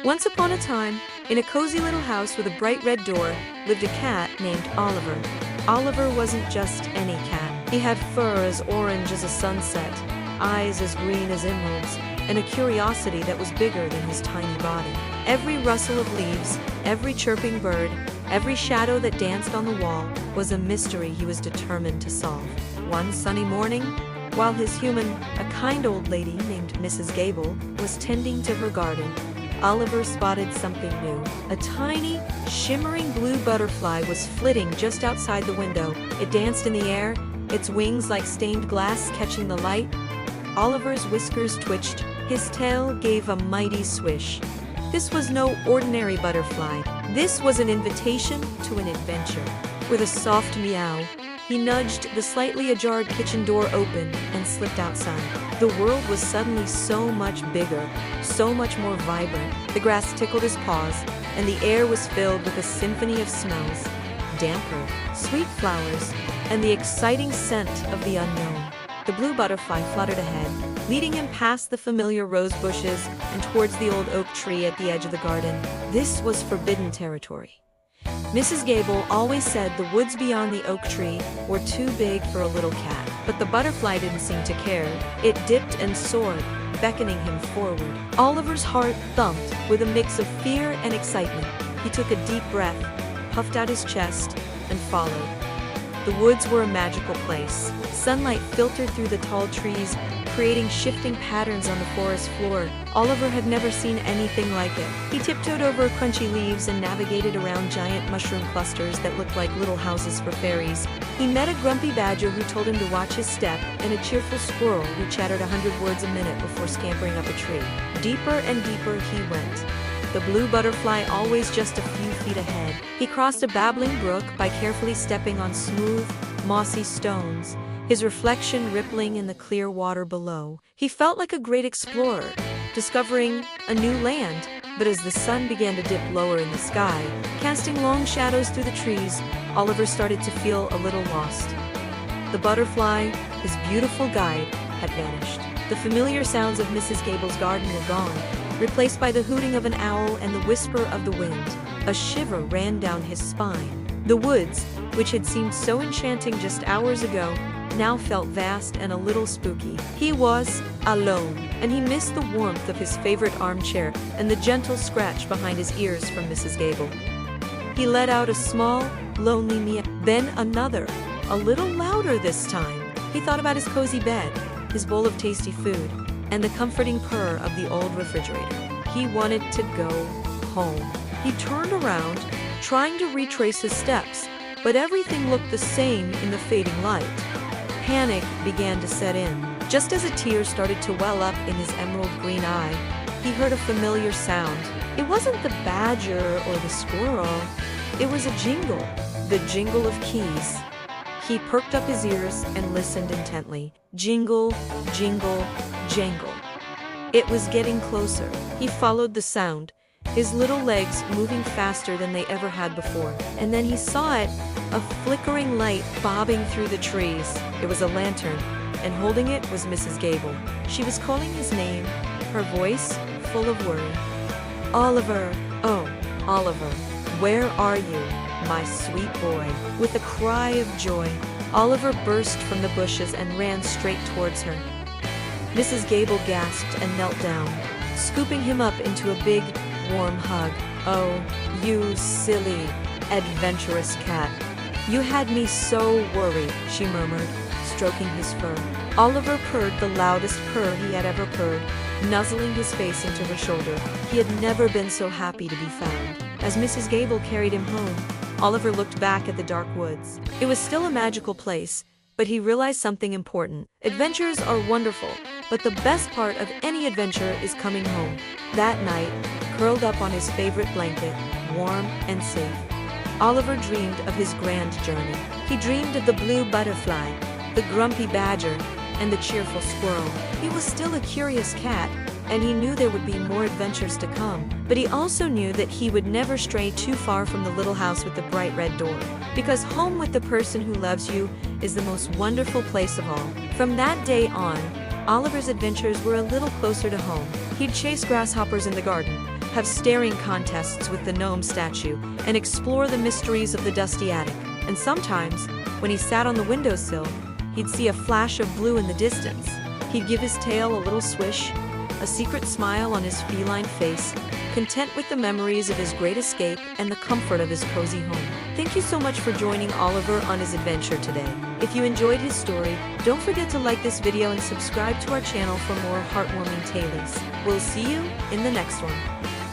Once upon a time, in a cozy little house with a bright red door, lived a cat named Oliver. Oliver wasn't just any cat. He had fur as orange as a sunset, eyes as green as emeralds, and a curiosity that was bigger than his tiny body. Every rustle of leaves, every chirping bird, every shadow that danced on the wall was a mystery he was determined to solve. One sunny morning, while his human, a kind old lady named Mrs. Gable, was tending to her garden, Oliver spotted something new. A tiny, shimmering blue butterfly was flitting just outside the window. It danced in the air, its wings like stained glass catching the light. Oliver's whiskers twitched, his tail gave a mighty swish. This was no ordinary butterfly. This was an invitation to an adventure. With a soft meow, he nudged the slightly ajar kitchen door open and slipped outside. The world was suddenly so much bigger, so much more vibrant. The grass tickled his paws, and the air was filled with a symphony of smells: damp earth, sweet flowers, and the exciting scent of the unknown. The blue butterfly fluttered ahead, leading him past the familiar rose bushes and towards the old oak tree at the edge of the garden. This was forbidden territory. Mrs. Gable always said the woods beyond the oak tree were too big for a little cat, but the butterfly didn't seem to care. It dipped and soared, beckoning him forward. Oliver's heart thumped with a mix of fear and excitement. He took a deep breath, puffed out his chest, and followed. The woods were a magical place. Sunlight filtered through the tall trees, creating shifting patterns on the forest floor. Oliver had never seen anything like it. He tiptoed over crunchy leaves and navigated around giant mushroom clusters that looked like little houses for fairies. He met a grumpy badger who told him to watch his step, and a cheerful squirrel who chattered 100 words a minute before scampering up a tree. Deeper and deeper he went, the blue butterfly always just a few feet ahead. He crossed a babbling brook by carefully stepping on smooth, mossy stones, his reflection rippling in the clear water below. He felt like a great explorer, discovering a new land. But as the sun began to dip lower in the sky, casting long shadows through the trees, Oliver started to feel a little lost. The butterfly, his beautiful guide, had vanished. The familiar sounds of Mrs. Gable's garden were gone, replaced by the hooting of an owl and the whisper of the wind. A shiver ran down his spine. The woods, which had seemed so enchanting just hours ago, now felt vast and a little spooky. He was alone, and he missed the warmth of his favorite armchair and the gentle scratch behind his ears from Mrs. Gable. He let out a small, lonely meow, then another, a little louder this time. He thought about his cozy bed, his bowl of tasty food, and the comforting purr of the old refrigerator. He wanted to go home. He turned around, trying to retrace his steps, but everything looked the same in the fading light. Panic began to set in. Just as a tear started to well up in his emerald green eye, he heard a familiar sound. It wasn't the badger or the squirrel. It was a jingle, the jingle of keys. He perked up his ears and listened intently. Jingle, jingle, jangle. It was getting closer. He followed the sound, his little legs moving faster than they ever had before. And then he saw it, a flickering light bobbing through the trees. It was a lantern, and holding it was Mrs. Gable. She was calling his name, her voice full of worry. Oliver, oh, Oliver, where are you, my sweet boy? With a cry of joy, Oliver burst from the bushes and ran straight towards her. Mrs. Gable gasped and knelt down, scooping him up into a big, warm hug. Oh, you silly, adventurous cat. You had me so worried, she murmured, stroking his fur. Oliver purred the loudest purr he had ever purred, nuzzling his face into her shoulder. He had never been so happy to be found. As Mrs. Gable carried him home, Oliver looked back at the dark woods. It was still a magical place, but he realized something important. Adventures are wonderful, but the best part of any adventure is coming home. That night, curled up on his favorite blanket, warm and safe, Oliver dreamed of his grand journey. He dreamed of the blue butterfly, the grumpy badger, and the cheerful squirrel. He was still a curious cat, and he knew there would be more adventures to come. But he also knew that he would never stray too far from the little house with the bright red door. Because home with the person who loves you is the most wonderful place of all. From that day on, Oliver's adventures were a little closer to home. He'd chase grasshoppers in the garden, have staring contests with the gnome statue, and explore the mysteries of the dusty attic. And sometimes, when he sat on the windowsill, he'd see a flash of blue in the distance. He'd give his tail a little swish, a secret smile on his feline face, content with the memories of his great escape and the comfort of his cozy home. Thank you so much for joining Oliver on his adventure today. If you enjoyed his story, don't forget to like this video and subscribe to our channel for more heartwarming tales. We'll see you in the next one.